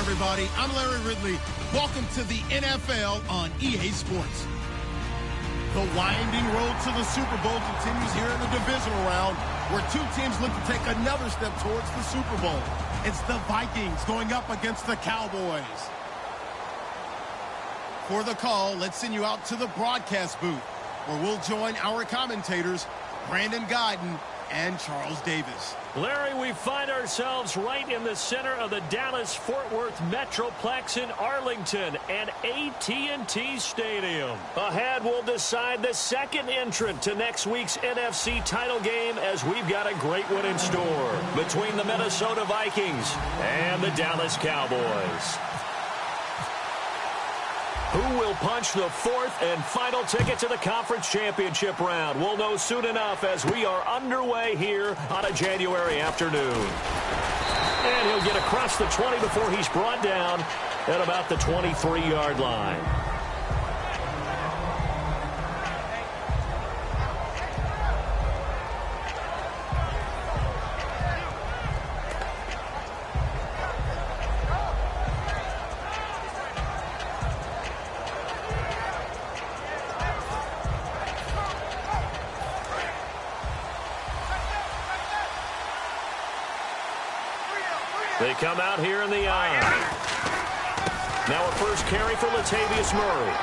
everybody. I'm Larry Ridley. Welcome to the NFL on EA Sports. The winding road to the Super Bowl continues here in the divisional round, where two teams look to take another step towards the Super Bowl. It's the Vikings going up against the Cowboys. For the call, let's send you out to the broadcast booth, where we'll join our commentators, Brandon Guyton and Charles Davis. Larry, we find ourselves right in the center of the Dallas-Fort Worth Metroplex in Arlington and AT&T Stadium. Ahead, we'll decide the second entrant to next week's NFC title game, as we've got a great one in store between the Minnesota Vikings and the Dallas Cowboys. Who will punch the fourth and final ticket to the conference championship round? We'll know soon enough as we are underway here on a January afternoon. And he'll get across the 20 before he's brought down at about the 23-yard line. They come out here in the eye. Now a first carry for Latavius Murray.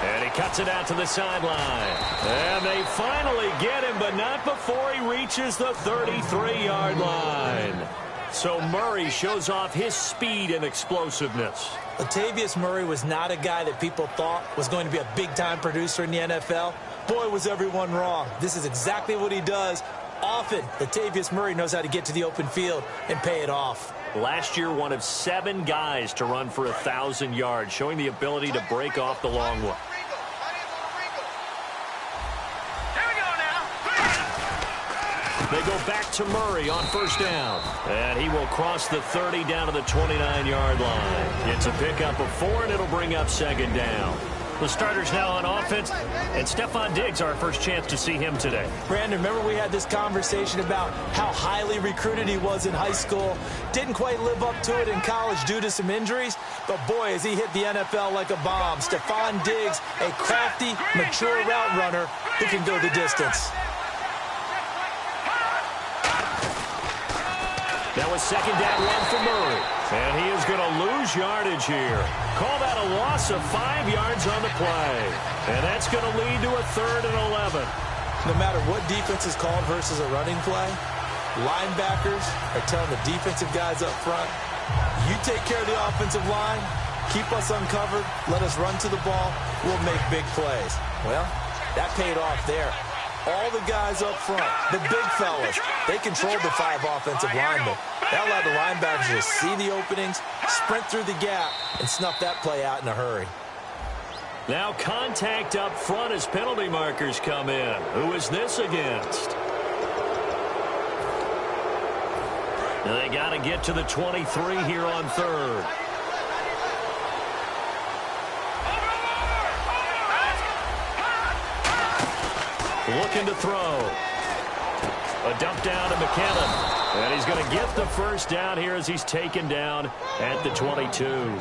And he cuts it out to the sideline. And they finally get him, but not before he reaches the 33-yard line. So Murray shows off his speed and explosiveness. Latavius Murray was not a guy that people thought was going to be a big-time producer in the NFL. Boy, was everyone wrong. This is exactly what he does. Often, Latavius Murray knows how to get to the open field and pay it off. Last year, one of 7 guys to run for 1,000 yards, showing the ability to break off the long one. They go back to Murray on first down. And he will cross the 30 down to the 29-yard line. It's a pickup of 4, and it'll bring up second down. The starters now on offense, and Stephon Diggs, our first chance to see him today. Brandon, remember we had this conversation about how highly recruited he was in high school. Didn't quite live up to it in college due to some injuries, but boy, has he hit the NFL like a bomb. Stephon Diggs, a crafty, mature route runner who can go the distance. That was second down run for Murray. And he is going to lose yardage here. Call that a loss of 5 yards on the play. And that's going to lead to a 3rd and 11. No matter what defense is called versus a running play, linebackers are telling the defensive guys up front, you take care of the offensive line, keep us uncovered, let us run to the ball, we'll make big plays. Well, that paid off there. All the guys up front, the big fellas, they controlled the 5 offensive linemen. That allowed the linebackers to see the openings, sprint through the gap, and snuff that play out in a hurry. Now contact up front as penalty markers come in. Who is this against? They got to get to the 23 here on 3rd. Looking to throw. A dump down to McKinnon. And he's going to get the first down here as he's taken down at the 22.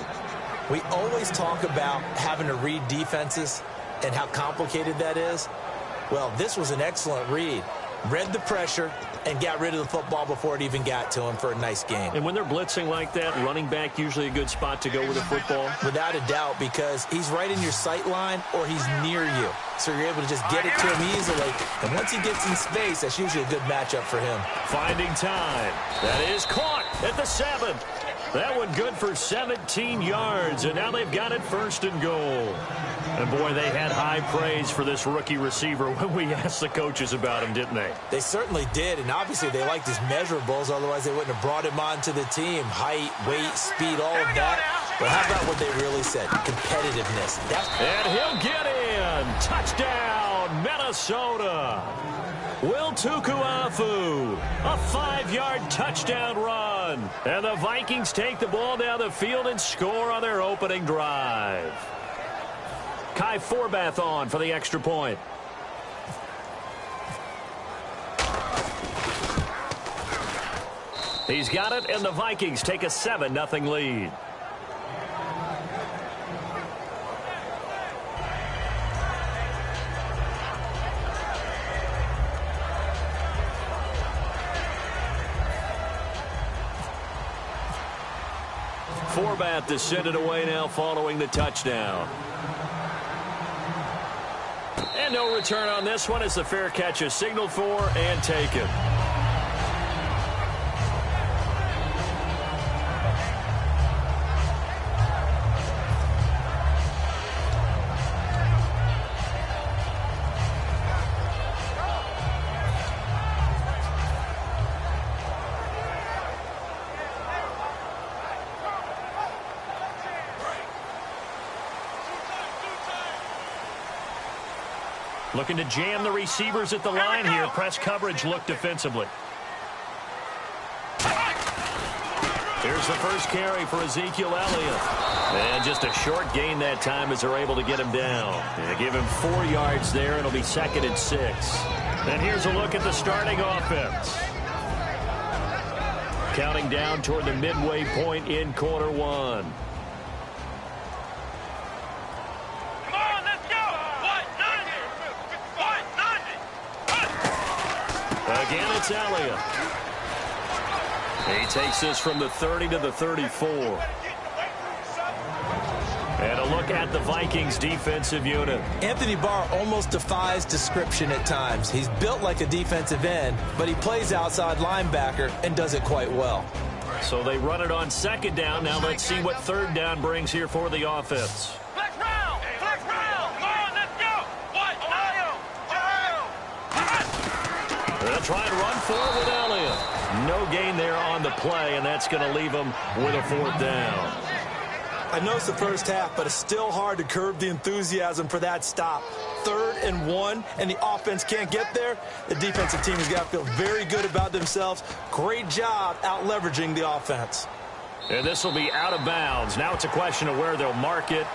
We always talk about having to read defenses and how complicated that is. Well, this was an excellent read. Read the pressure and got rid of the football before it even got to him for a nice game. And when they're blitzing like that, running back usually a good spot to go with the football? Without a doubt, because he's right in your sight line or he's near you. So you're able to just get it to him easily. And once he gets in space, that's usually a good matchup for him. Finding time. That is caught at the 7. That one good for 17 yards, and now they've got it 1st and goal. And, boy, they had high praise for this rookie receiver when we asked the coaches about him, didn't they? They certainly did, and obviously they liked his measurables, otherwise they wouldn't have brought him onto the team. Height, weight, speed, all of that. But how about what they really said? Competitiveness. And he'll get in. Touchdown, Minnesota. Will Tukuafu, a 5-yard touchdown run. And the Vikings take the ball down the field and score on their opening drive. Kai Forbath on for the extra point. He's got it, and the Vikings take a 7-0 lead. Forbat to send it away now following the touchdown. And no return on this one as the fair catch is signaled for and taken. Looking to jam the receivers at the line here. Press coverage look defensively. Here's the first carry for Ezekiel Elliott. And just a short gain that time as they're able to get him down. They give him 4 yards there. It'll be 2nd and 6. And here's a look at the starting offense. Counting down toward the midway point in quarter 1. Again, it's Elliott. He takes this from the 30 to the 34. And a look at the Vikings defensive unit. Anthony Barr almost defies description at times. He's built like a defensive end, but he plays outside linebacker and does it quite well. So they run it on 2nd down. Now let's see what 3rd down brings here for the offense. They'll try and run forward with Elliott. No gain there on the play, and that's going to leave them with a 4th down. I know it's the first half, but it's still hard to curb the enthusiasm for that stop. 3rd and 1, and the offense can't get there. The defensive team has got to feel very good about themselves. Great job out leveraging the offense. And this will be out of bounds. Now it's a question of where they'll mark it.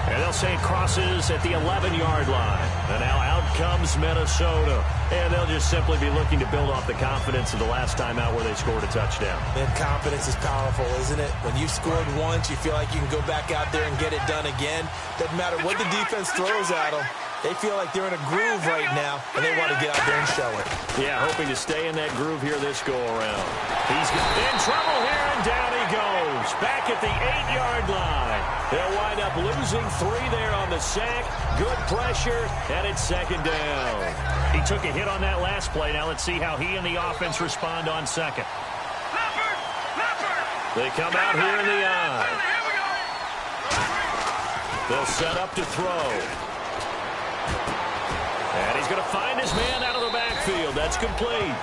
And they'll say it crosses at the 11-yard line. And now out comes Minnesota. And they'll just simply be looking to build off the confidence of the last time out where they scored a touchdown. And confidence is powerful, isn't it? When you've scored once, you feel like you can go back out there and get it done again. Doesn't matter what the defense throws at them. They feel like they're in a groove right now, and they want to get out there and show it. Yeah, hoping to stay in that groove here this go-around. He's in trouble here, and down he goes. Back at the 8-yard line. They'll wind up losing 3 there on the sack. Good pressure, and it's 2nd down. He took a hit on that last play. Now let's see how he and the offense respond on 2nd. They come out here in the eye. They'll set up to throw. And he's going to find his man out of the backfield. That's complete.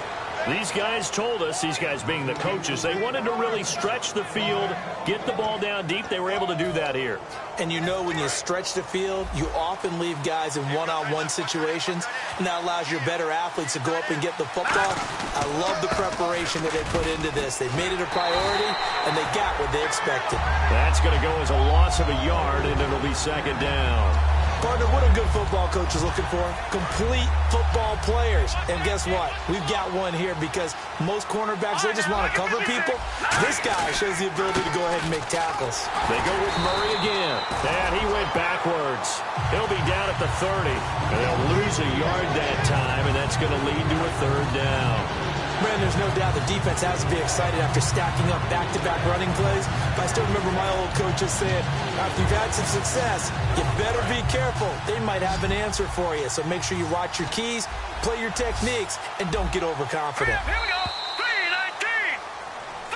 These guys told us, these guys being the coaches, they wanted to really stretch the field, get the ball down deep. They were able to do that here. And you know when you stretch the field, you often leave guys in one-on-one situations, and that allows your better athletes to go up and get the football. I love the preparation that they put into this. They made it a priority, and they got what they expected. That's going to go as a loss of a yard, and it'll be 2nd down. Partner, what a good football coach is looking for. Complete football players. And guess what? We've got one here because most cornerbacks, they just want to cover people. This guy shows the ability to go ahead and make tackles. They go with Murray again. And he went backwards. He'll be down at the 30. And they'll lose a yard that time, and that's going to lead to a 3rd down. Man, there's no doubt the defense has to be excited after stacking up back-to-back running plays. But I still remember my old coaches saying, after you've had some success, you better be careful. They might have an answer for you. So make sure you watch your keys, play your techniques, and don't get overconfident. Here we go.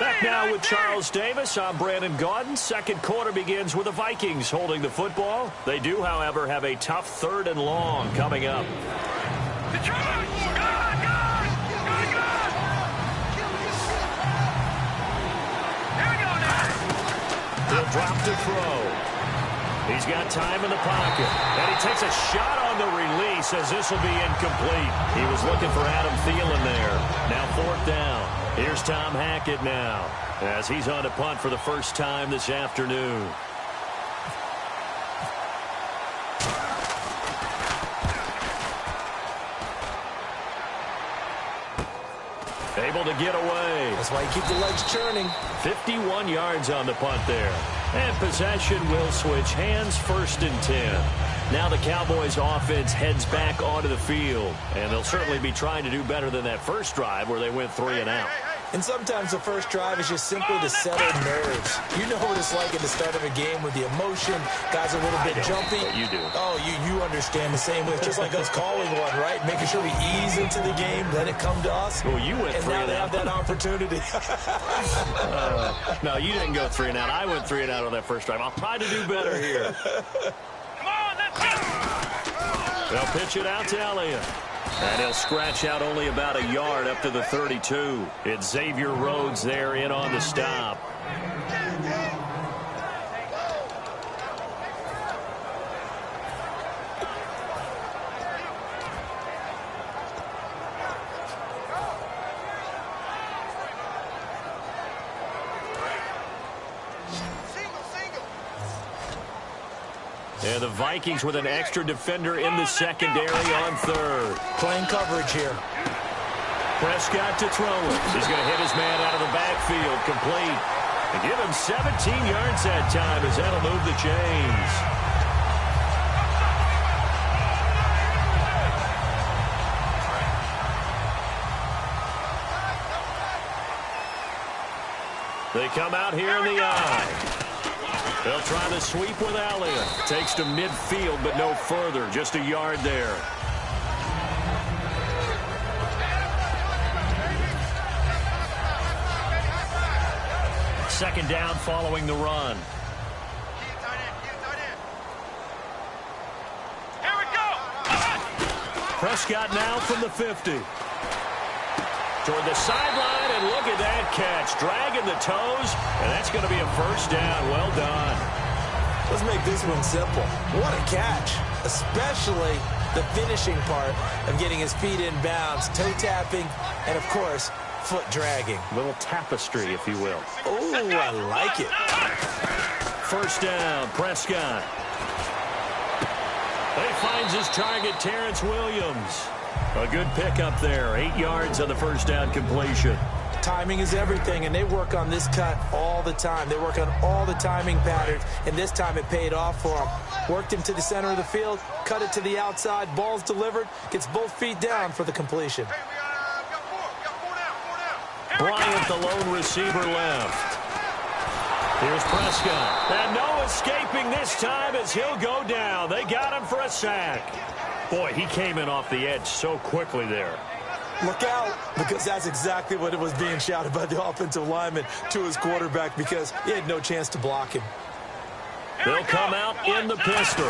3-19. Back now with Charles Davis. I'm Brandon Gaudin. 2nd quarter begins with the Vikings holding the football. They do, however, have a tough 3rd and long coming up. He'll drop to throw. He's got time in the pocket. And he takes a shot on the release as this will be incomplete. He was looking for Adam Thielen there. Now 4th down. Here's Tom Hackett now as he's on to punt for the first time this afternoon. able to get away. That's why you keep the legs churning. 51 yards on the punt there. And possession will switch hands, 1st and 10. Now the Cowboys offense heads back onto the field. And they'll certainly be trying to do better than that first drive where they went 3 and out. And sometimes the first drive is just simply to settle nerves. You know what it's like at the start of a game with the emotion. Guys are a little bit jumpy. You do. Oh, you understand the same way. It's just like us calling one, right? Making sure we ease into the game, let it come to us. Well, you went 3 and out. And now they have that opportunity. No, you didn't go 3 and out. I went 3 and out on that first drive. I'll try to do better here. Come on, let's go. They'll pitch it out to Elliott. And he'll scratch out only about a yard up to the 32. It's Xavier Rhodes there in on the stop. And the Vikings with an extra defender in the secondary on 3rd. Playing coverage here. Prescott to throw it. He's going to hit his man out of the backfield. Complete. They give him 17 yards that time as that'll move the chains. They come out here in the eye. They'll try the sweep with Elliott. Takes to midfield, but no further. Just a yard there. Second down following the run. Here we go. Prescott now from the 50. Toward the sideline, and look at that catch. Dragging the toes, and that's going to be a first down. Well done. Let's make this one simple. What a catch, especially the finishing part of getting his feet in bounds, toe tapping, and, of course, foot dragging. A little tapestry, if you will. Oh, I like it. First down, Prescott. He finds his target, Terrence Williams. A good pickup there. 8 yards on the first down completion. Timing is everything, and they work on this cut all the time. They work on all the timing patterns, and this time it paid off for them. Worked him to the center of the field, cut it to the outside, ball's delivered, gets both feet down for the completion. Bryant, the lone receiver, left. Here's Prescott. And no escaping this time as he'll go down. They got him for a sack. Boy, he came in off the edge so quickly there. Look out, because that's exactly what it was being shouted by the offensive lineman to his quarterback, because he had no chance to block him. They'll come out in the pistol.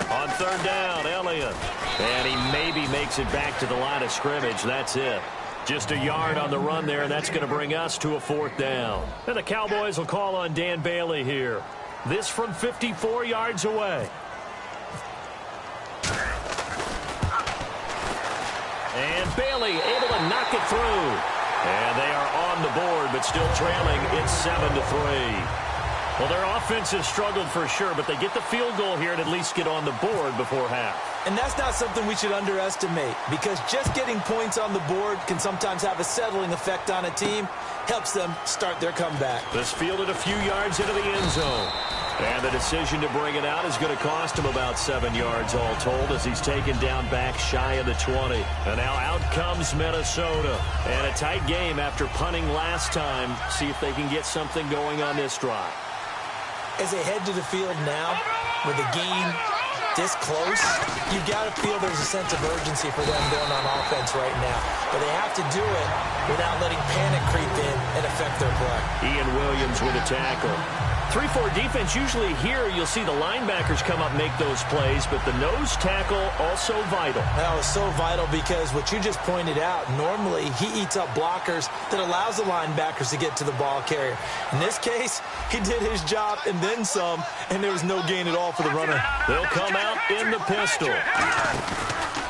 On 3rd down, Elliott. And he maybe makes it back to the line of scrimmage. That's it. Just a yard on the run there, and that's going to bring us to a 4th down. And the Cowboys will call on Dan Bailey here. This from 54 yards away. And Bailey able to knock it through. And they are on the board, but still trailing. It's 7-3. Well, their offense has struggled for sure, but they get the field goal here and at least get on the board before half. And that's not something we should underestimate, because just getting points on the board can sometimes have a settling effect on a team. Helps them start their comeback. This fielded a few yards into the end zone. And the decision to bring it out is going to cost him about 7 yards all told as he's taken down back shy of the 20. And now out comes Minnesota. And a tight game after punting last time. See if they can get something going on this drive. As they head to the field now, with the game this close, you got to feel there's a sense of urgency for them going on offense right now. But they have to do it without letting panic creep in and affect their play. Ian Williams with a tackle. 3-4 defense, usually here you'll see the linebackers come up and make those plays, but the nose tackle also vital. That was so vital because what you just pointed out, normally he eats up blockers that allows the linebackers to get to the ball carrier. In this case, he did his job and then some, and there was no gain at all for the runner. They'll come out in the pistol.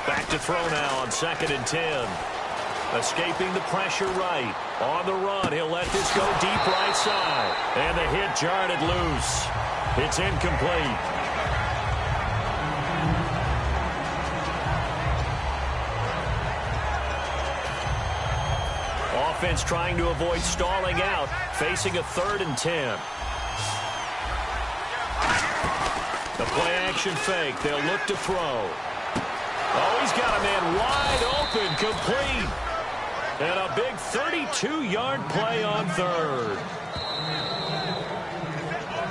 Back to throw now on 2nd and 10. Escaping the pressure right. On the run, he'll let this go deep right side. And the hit jarred it loose. It's incomplete. offense trying to avoid stalling out, facing a 3rd and 10. The play-action fake. They'll look to throw. Oh, he's got a man wide open, complete. And a big 32-yard play on 3rd.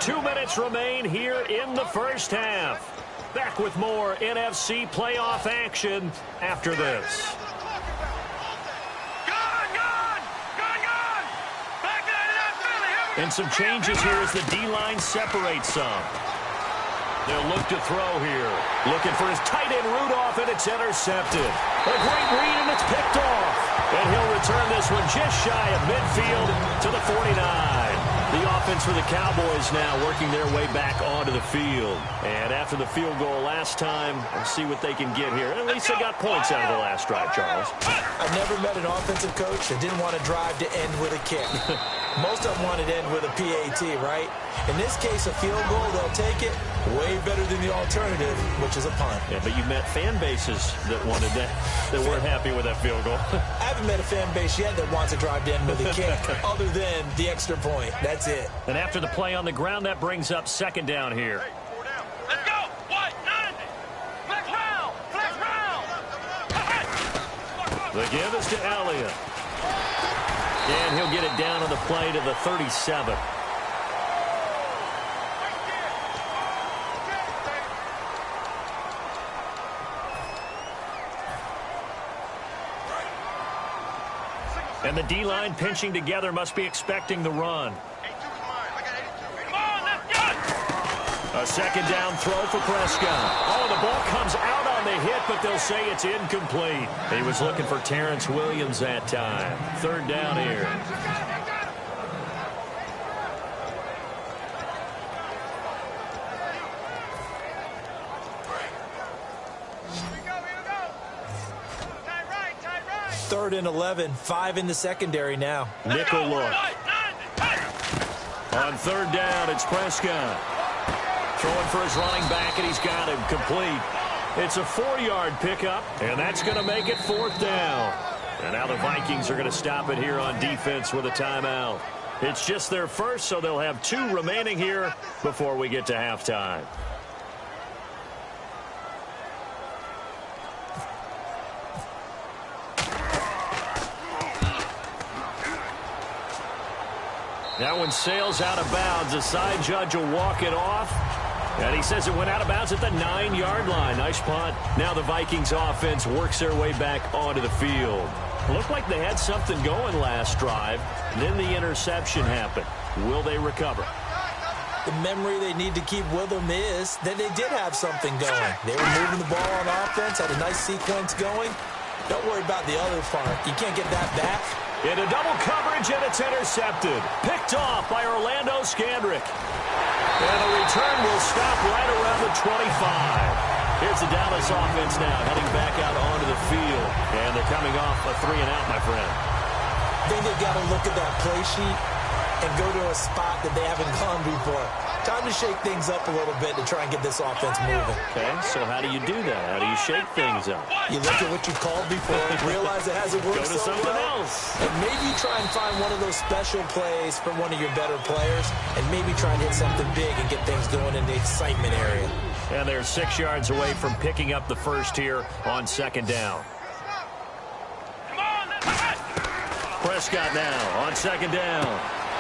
2 minutes remain here in the first half. Back with more NFC playoff action after this. And some changes here as the D-line separates some. They'll look to throw here. Looking for his tight end Rudolph, and it's intercepted. A great read, and it's picked off. And he'll return this one just shy of midfield to the 49. The offense for the Cowboys now working their way back onto the field. And after the field goal last time, we'll see what they can get here. At least they got points out of the last drive, Charles. I've never met an offensive coach that didn't want to drive to end with a kick. Most of them wanted to end with a PAT, right? In this case, a field goal, they'll take it. Way better than the alternative, which is a punt. Yeah, but you met fan bases that wanted that weren't happy with that field goal. I haven't met a fan base yet that wants to drive to end with a kick other than the extra point. That's it. And after the play on the ground, that brings up 2nd down here. Let's go. What? 90. Flex round. Flex round. The give is to Elliott. And he'll get it down on the play to the 37. And the D-line pinching together must be expecting the run. Come on, let's go. A 2nd down throw for Prescott. Oh, the ball comes out on the hit, but they'll say it's incomplete. He was looking for Terrence Williams that time. 3rd down here. Third and 11, 5 in the secondary now. Nickel look. On 3rd down, it's Prescott. Throwing for his running back, and he's got him complete. It's a 4-yard pickup, and that's going to make it 4th down. And now the Vikings are going to stop it here on defense with a timeout. It's just their first, so they'll have 2 remaining here before we get to halftime. That one sails out of bounds. The side judge will walk it off. And he says it went out of bounds at the 9-yard line. Nice punt. Now the Vikings offense works their way back onto the field. Looked like they had something going last drive. Then the interception happened. Will they recover? The memory they need to keep with them is that they did have something going. They were moving the ball on offense, had a nice sequence going. Don't worry about the other part. You can't get that back. Into double coverage, and it's intercepted. Picked off by Orlando Scandrick. And the return will stop right around the 25. Here's the Dallas offense now, heading back out onto the field. And they're coming off a 3-and-out, my friend. I think they've got to look at that play sheet and go to a spot that they haven't gone before. Time to shake things up a little bit to try and get this offense moving. Okay, so how do you do that? How do you shake things up? You look at what you called before, realize it hasn't worked Go to so something well, else. and maybe try and find one of those special plays from one of your better players, and maybe try and hit something big and get things going in the excitement area. And they're 6 yards away from picking up the first here on 2nd down. Come on, let's go. Prescott now on 2nd down.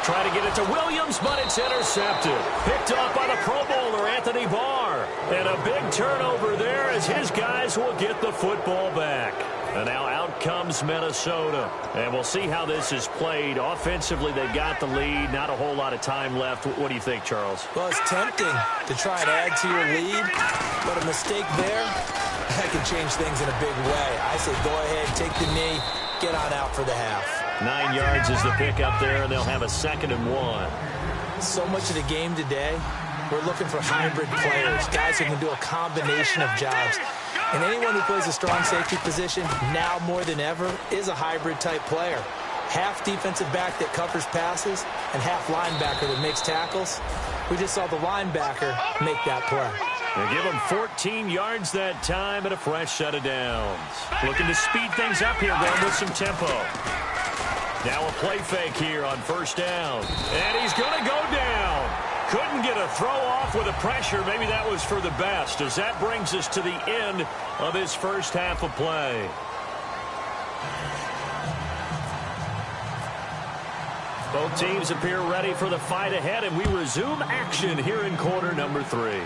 Try to get it to Williams, but it's intercepted. Picked off by the Pro Bowler, Anthony Barr. And a big turnover there as his guys will get the football back. And now out comes Minnesota. And we'll see how this is played. Offensively, they got the lead. Not a whole lot of time left. What do you think, Charles? Well, it's tempting to try and add to your lead, but a mistake there, that can change things in a big way. I say go ahead, take the knee, get on out for the half. 9 yards is the pick up there, and they'll have a 2nd and 1. So much of the game today, we're looking for hybrid players, guys who can do a combination of jobs. And anyone who plays a strong safety position, now more than ever, is a hybrid-type player. Half defensive back that covers passes, and half linebacker that makes tackles. We just saw the linebacker make that play. They give him 14 yards that time and a fresh set of downs. Looking to speed things up here, going with some tempo. Now a play fake here on first down. And he's going to go down. Couldn't get a throw off with the pressure. Maybe that was for the best, as that brings us to the end of his first half of play. Both teams appear ready for the fight ahead, and we resume action here in quarter number 3.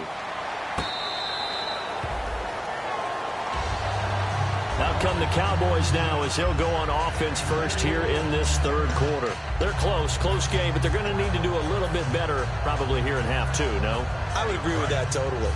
Out come the Cowboys now as he'll go on offense first here in this third quarter. They're close game, but they're going to need to do a little bit better probably here in half 2, no? I would agree with that totally.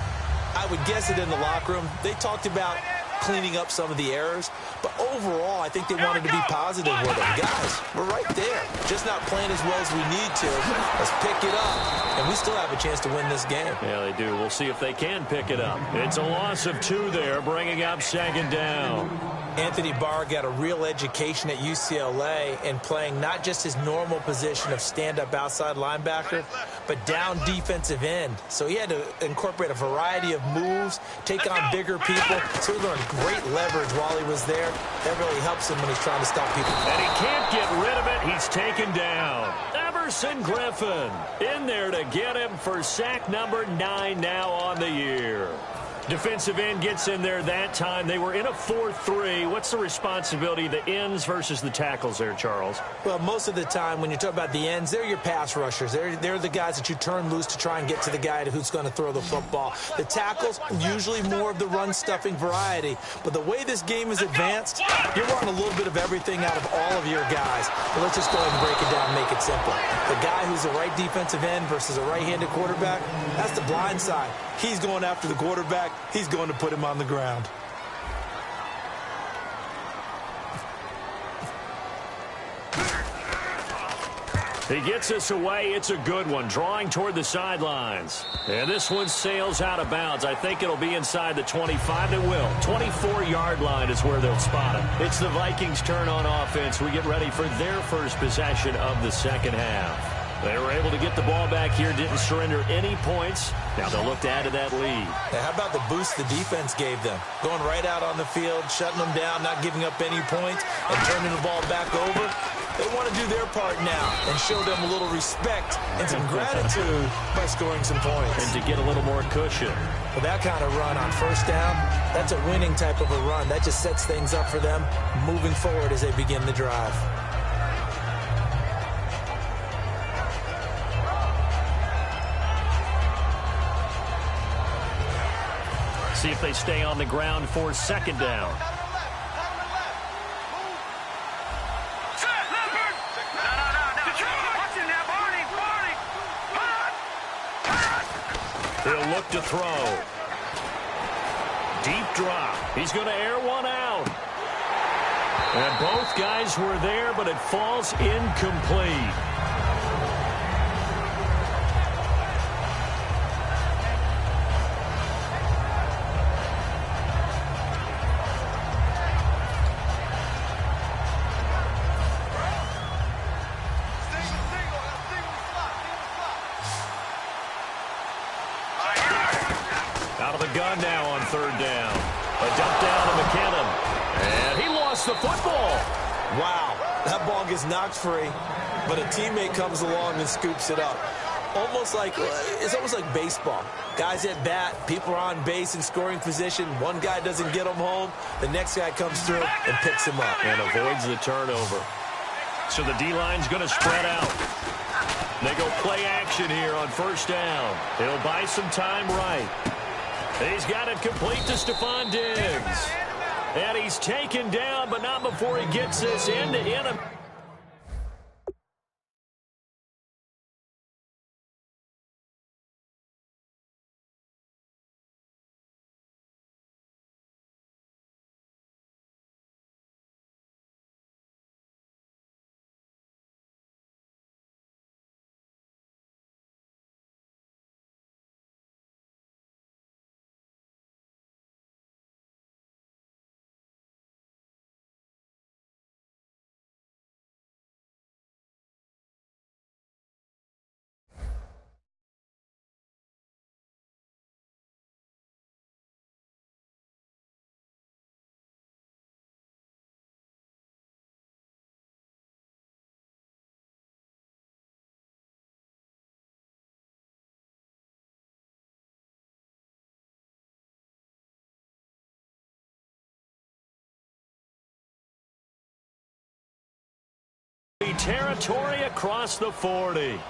I would guess it in the locker room. They talked about cleaning up some of the errors, but overall, I think they wanted to be positive with them. Guys, we're right there. Just not playing as well as we need to. Let's pick it up, and we still have a chance to win this game. Yeah, they do. We'll see if they can pick it up. It's a loss of 2 there, bringing up second down. Anthony Barr got a real education at UCLA in playing not just his normal position of stand-up outside linebacker, but down defensive end. So he had to incorporate a variety of moves, take on bigger people. So he learned great leverage while he was there. That really helps him when he's trying to stop people. And he can't get rid of it. He's taken down. Everson Griffin in there to get him for sack number 9 now on the year. Defensive end gets in there that time. They were in a 4-3. What's the responsibility of the ends versus the tackles there, Charles? Well, most of the time when you talk about the ends, they're your pass rushers. They're the guys that you turn loose to try and get to the guy who's going to throw the football. The tackles, usually more of the run-stuffing variety. But the way this game is advanced, you're wanting a little bit of everything out of all of your guys. But let's just go ahead and break it down and make it simple. The guy who's a right defensive end versus a right-handed quarterback, that's the blind side. He's going after the quarterback. He's going to put him on the ground. He gets us away. It's a good one, drawing toward the sidelines. And this one sails out of bounds. I think it'll be inside the 25. It will. 24-yard line is where they'll spot it. It's the Vikings' turn on offense. We get ready for their first possession of the second half. They were able to get the ball back here, didn't surrender any points. Now they'll look to add to that lead. Now, how about the boost the defense gave them? Going right out on the field, shutting them down, not giving up any points, and turning the ball back over. They want to do their part now and show them a little respect and some gratitude by scoring some points. And to get a little more cushion. With that kind of run on first down, that's a winning type of a run. That just sets things up for them moving forward as they begin the drive. See if they stay on the ground for second down. He'll look to throw. Deep drop. He's going to air one out. And both guys were there, but it falls incomplete. Gun now on third down. A dump down to McKinnon. And he lost the football. Wow, that ball gets knocked free, but a teammate comes along and scoops it up. It's almost like baseball. Guys at bat, people are on base in scoring position. One guy doesn't get him home. The next guy comes through and picks him up. And avoids the turnover. So the D-line's going to spread out. They go play action here on first down. He'll buy some time right. He's got it complete to Stephon Diggs. And he's taken down, but not before he gets this end-to-end. territory across the 40.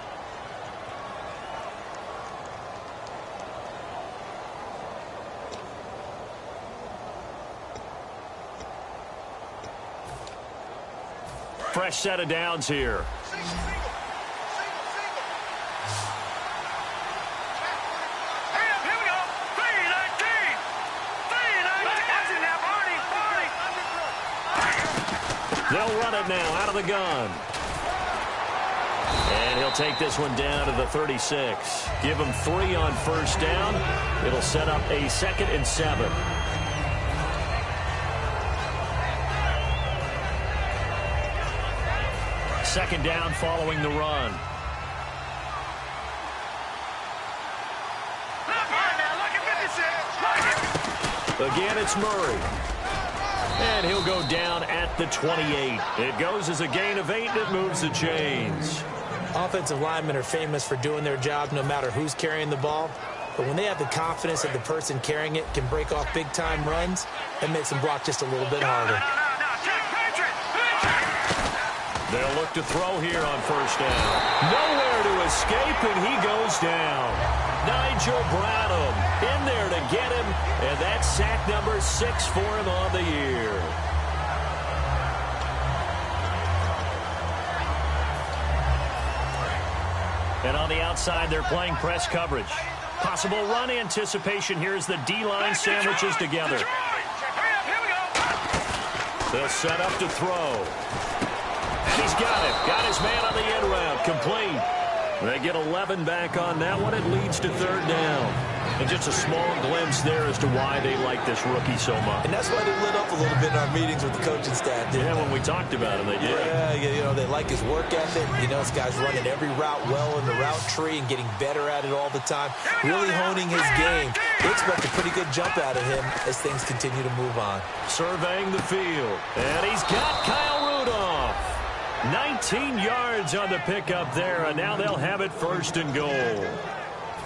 Fresh set of downs here. They'll run it now out of the gun. And he'll take this one down to the 36. Give him 3 on first down. It'll set up a 2nd and 7. Second down following the run. Again, it's Murray. And he'll go down at the 28. It goes as a gain of 8, and it moves the chains. Offensive linemen are famous for doing their job no matter who's carrying the ball. But when they have the confidence that the person carrying it can break off big-time runs, that makes them block just a little bit harder. They'll look to throw here on first down. Nowhere to escape, and he goes down. Nigel Bradham in there to get him, and that's sack number 6 for him on the year. And on the outside, they're playing press coverage. Possible run anticipation here as the D-line sandwiches together. They'll set up to throw. And he's got it. Got his man on the end route. Complete. They get 11 back on that one. It leads to 3rd down. And just a small glimpse there as to why they like this rookie so much. And that's why they lit up a little bit in our meetings with the coaching staff. Yeah, when we talked about him, they did. Yeah, you know, they like his work ethic. You know, this guy's running every route well in the route tree and getting better at it all the time. Really honing his game. They expect a pretty good jump out of him as things continue to move on. Surveying the field. And he's got Kyle Rudolph. 19 yards on the pickup there, and now they'll have it 1st and goal.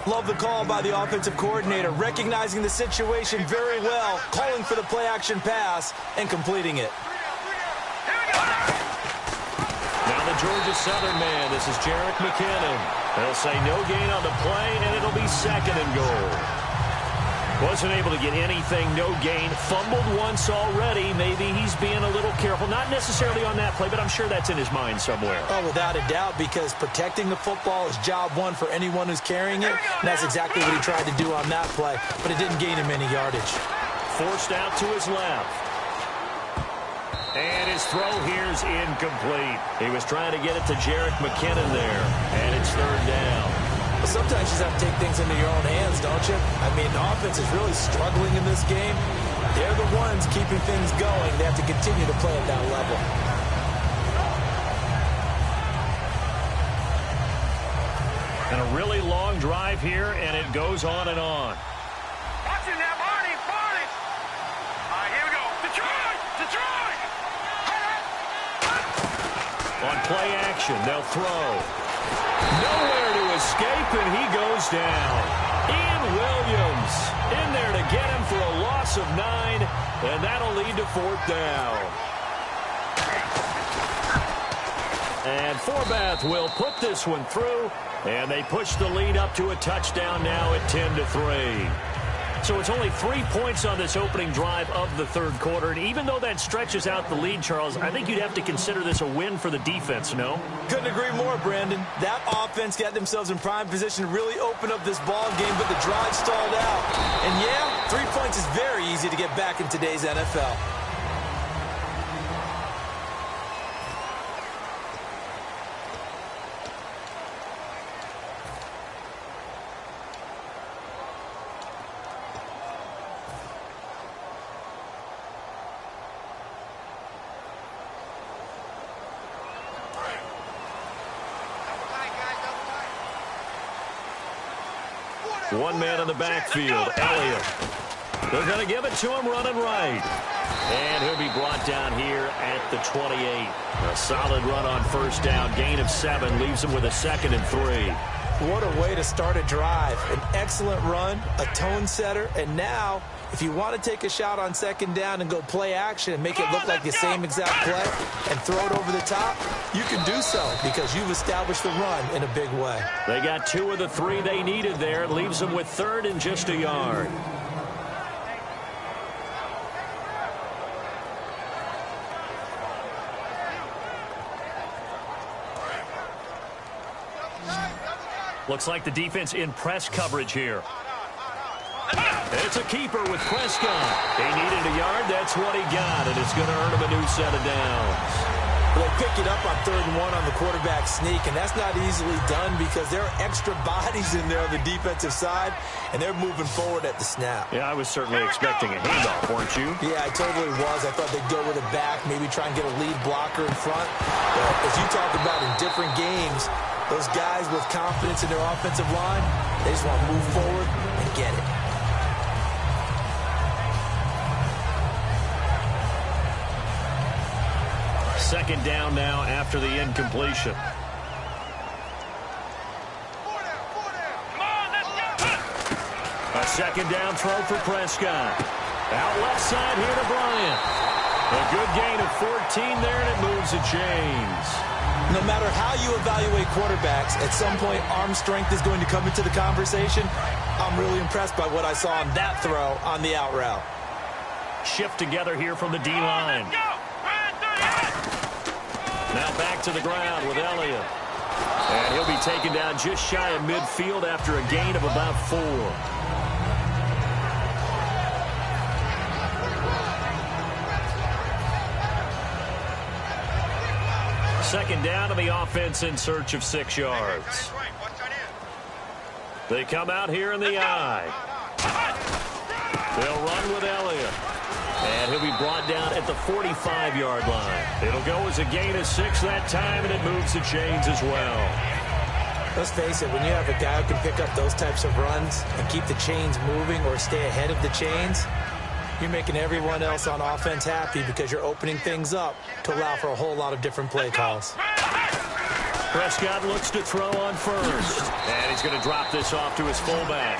Love the call by the offensive coordinator, recognizing the situation very well, calling for the play-action pass, and completing it. Now the Georgia Southern man, this is Jerick McKinnon. They'll say no gain on the play, and it'll be 2nd and goal. Wasn't able to get anything, no gain. Fumbled once already. Maybe he's being a little careful. Not necessarily on that play, but I'm sure that's in his mind somewhere. Oh, without a doubt, because protecting the football is job one for anyone who's carrying it. And that's exactly what he tried to do on that play, but it didn't gain him any yardage. Forced out to his left. And his throw here's incomplete. He was trying to get it to Jerick McKinnon there, and it's 3rd down. But sometimes you just have to take things into your own hands, don't you? I mean, the offense is really struggling in this game. They're the ones keeping things going. They have to continue to play at that level. And a really long drive here, and it goes on and on. Watch it now, Barney, Barney. All right, here we go. Detroit, Detroit. On play action, they'll throw. Nowhere to escape, and he goes down. Ian Williams in there to get him for a loss of 9, and that'll lead to 4th down. And Forbath will put this one through, and they push the lead up to a touchdown now at 10-3. So it's only 3 points on this opening drive of the 3rd quarter. And even though that stretches out the lead, Charles, I think you'd have to consider this a win for the defense, no? Couldn't agree more, Brandon. That offense got themselves in prime position to really open up this ball game, but the drive stalled out. And yeah, 3 points is very easy to get back in today's NFL. One man in the backfield, Elliott. They're going to give it to him running right. And he'll be brought down here at the 28. A solid run on first down. Gain of 7 leaves him with a 2nd and 3. What a way to start a drive. An excellent run, a tone setter, and now If you want to take a shot on second down and go play action and make it look like the same exact play and throw it over the top, you can do so because you've established the run in a big way. They got 2 of the 3 they needed there. Leaves them with 3rd and just a yard. Looks like the defense in press coverage here. It's a keeper with Prescott. He needed a yard. That's what he got, and it's going to earn him a new set of downs. They pick it up on 3rd and 1 on the quarterback sneak, and that's not easily done because there are extra bodies in there on the defensive side, and they're moving forward at the snap. Yeah, I was certainly expecting a handoff, weren't you? Yeah, I totally was. I thought they'd go with a back, maybe try and get a lead blocker in front. But as you talk about in different games, those guys with confidence in their offensive line, they just want to move forward and get it. Second down now after the incompletion. A second down throw for Prescott. Out left side here to Bryant. A good gain of 14 there, and it moves the chains. No matter how you evaluate quarterbacks, at some point arm strength is going to come into the conversation. I'm really impressed by what I saw on that throw on the out route. Shift together here from the D-line. Now back to the ground with Elliott. And he'll be taken down just shy of midfield after a gain of about 4. Second down to the offense in search of 6 yards. They come out here in the I. They'll run with Elliott. And he'll be brought down at the 45-yard line. It'll go as a gain of 6 that time, and it moves the chains as well. Let's face it, when you have a guy who can pick up those types of runs and keep the chains moving or stay ahead of the chains, you're making everyone else on offense happy because you're opening things up to allow for a whole lot of different play calls. Prescott looks to throw on first. And he's going to drop this off to his fullback.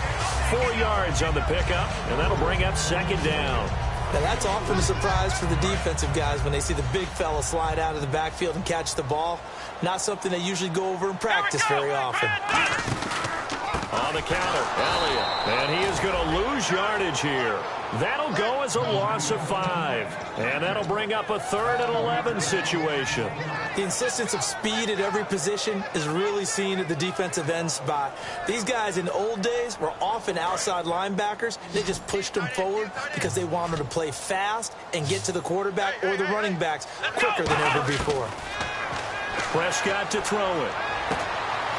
4 yards on the pickup, and that'll bring up second down. Now, that's often a surprise for the defensive guys when they see the big fella slide out of the backfield and catch the ball. Not something they usually go over in practice very often. On the counter, Elliott. And he is going to lose yardage here. That'll go as a loss of 5. And that'll bring up a 3rd and 11 situation. The insistence of speed at every position is really seen at the defensive end spot. These guys in the old days were often outside linebackers. They just pushed them forward because they wanted to play fast and get to the quarterback or the running backs quicker than ever before. Prescott to throw it.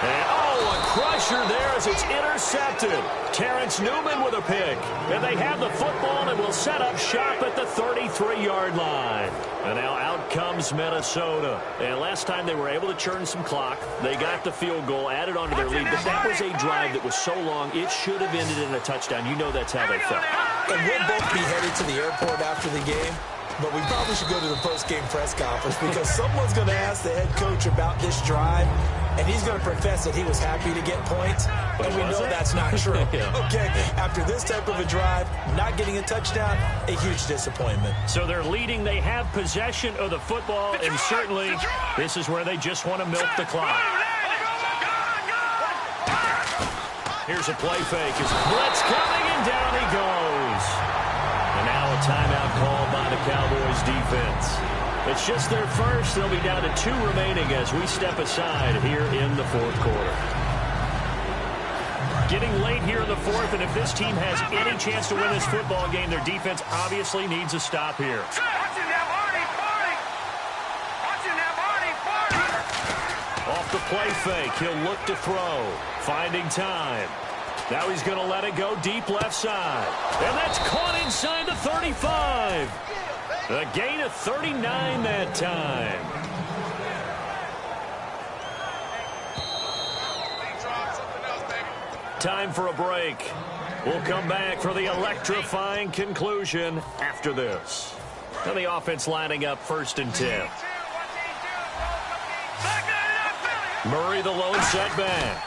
And, a crusher there as it's intercepted. Terrence Newman with a pick. And they have the football and will set up shop at the 33-yard line. And now out comes Minnesota. And last time they were able to churn some clock. They got the field goal, added onto their lead. But that was a drive that was so long, it should have ended in a touchdown. You know that's how they felt. And we'll both be headed to the airport after the game. But we probably should go to the post-game press conference because someone's going to ask the head coach about this drive, and he's going to profess that he was happy to get points, and we know that's not true. Okay, after this type of a drive, not getting a touchdown, a huge disappointment. So they're leading. They have possession of the football, and certainly this is where they just want to milk the clock. Here's a play fake. Is blitz coming, and down he goes. And now a timeout called by the Cowboys defense. It's just their first. They'll be down to 2 remaining as we step aside here in the 4th quarter. Getting late here in the 4th, and if this team has any chance to win this football game, their defense obviously needs a stop here. Off the play fake, he'll look to throw. Finding time. Now he's going to let it go deep left side. And that's caught inside the 35. A gain of 39 that time. Time for a break. We'll come back for the electrifying conclusion after this. And the offense lining up 1st and 10. Murray the lone setback.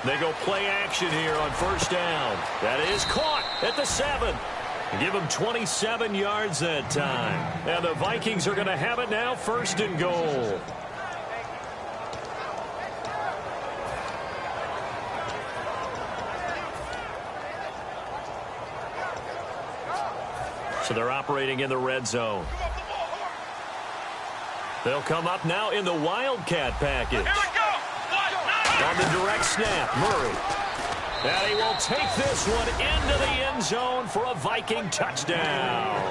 They go play action here on 1st down. That is caught. at the 7. Give him 27 yards that time. And the Vikings are going to have it now, 1st and goal. So they're operating in the red zone. They'll come up now in the Wildcat package. On the direct snap, Murray. And he will take this one into the end zone for a Viking touchdown.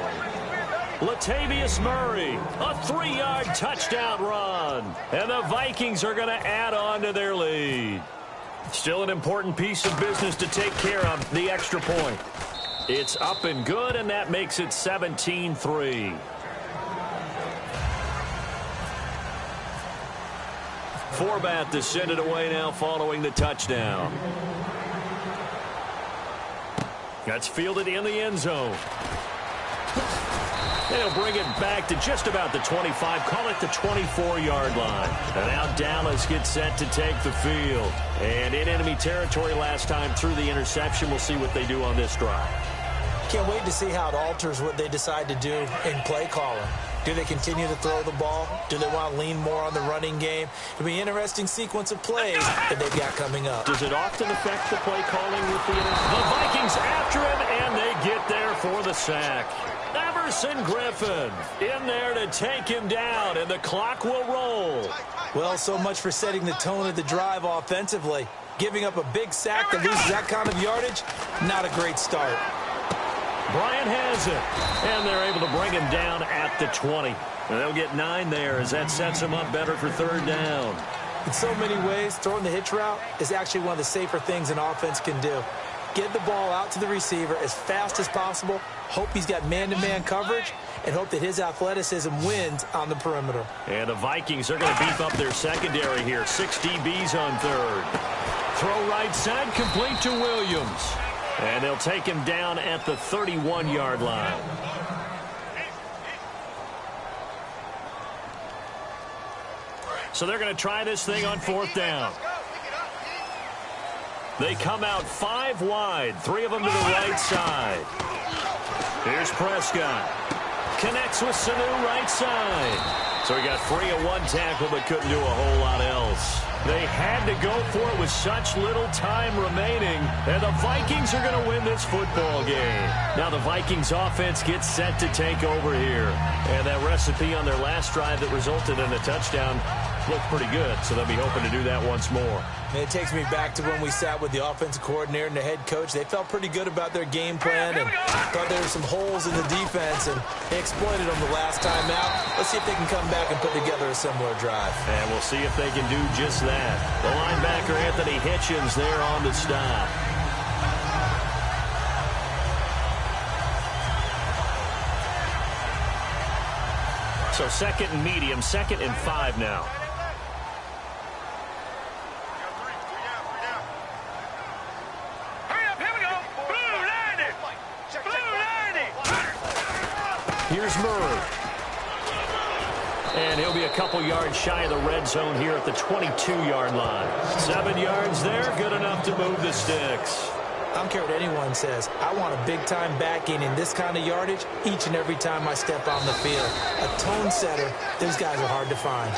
Latavius Murray, a 3-yard touchdown run. And the Vikings are going to add on to their lead. Still an important piece of business to take care of, the extra point. It's up and good, and that makes it 17-3. Forbat to send it away now following the touchdown. That's fielded in the end zone. They'll bring it back to just about the 25, call it the 24-yard line. And now Dallas gets set to take the field. And in enemy territory last time through the interception. We'll see what they do on this drive. Can't wait to see how it alters what they decide to do in play calling. Do they continue to throw the ball? Do they want to lean more on the running game? It'll be an interesting sequence of plays that they've got coming up. Does it often affect the play calling with the Vikings after him, and they get there for the sack. Everson Griffin in there to take him down, and the clock will roll. Well, so much for setting the tone of the drive offensively. Giving up a big sack that loses that kind of yardage, not a great start. Bryant has it, and they're able to bring him down at the 20. And they'll get 9 there as that sets them up better for 3rd down. In so many ways, throwing the hitch route is actually one of the safer things an offense can do. Get the ball out to the receiver as fast as possible, hope he's got man-to-man coverage, and hope that his athleticism wins on the perimeter. And the Vikings are going to beef up their secondary here. 6 DBs on 3rd. Throw right side, complete to Williams. And they'll take him down at the 31-yard line. So they're going to try this thing on 4th down. They come out 5 wide, 3 of them to the right side. Here's Prescott. Connects with Sanu right side. So he got free of 1 tackle but couldn't do a whole lot else. They had to go for it with such little time remaining, and the Vikings are going to win this football game. Now the Vikings offense gets set to take over here. And that recipe on their last drive that resulted in a touchdown looked pretty good, so they'll be hoping to do that once more. And it takes me back to when we sat with the offensive coordinator and the head coach. They felt pretty good about their game plan and thought there were some holes in the defense, and they exploited them the last time out. Let's see if they can come back and put together a similar drive. And we'll see if they can do just that. The linebacker, Anthony Hitchens, there on the stop. So 2nd and medium, 2nd and 5 now. Here's Murray. And he'll be a couple yards shy of the red zone here at the 22-yard line. 7 yards there, good enough to move the sticks. I don't care what anyone says. I want a big-time backing in this kind of yardage each and every time I step on the field. A tone setter, those guys are hard to find.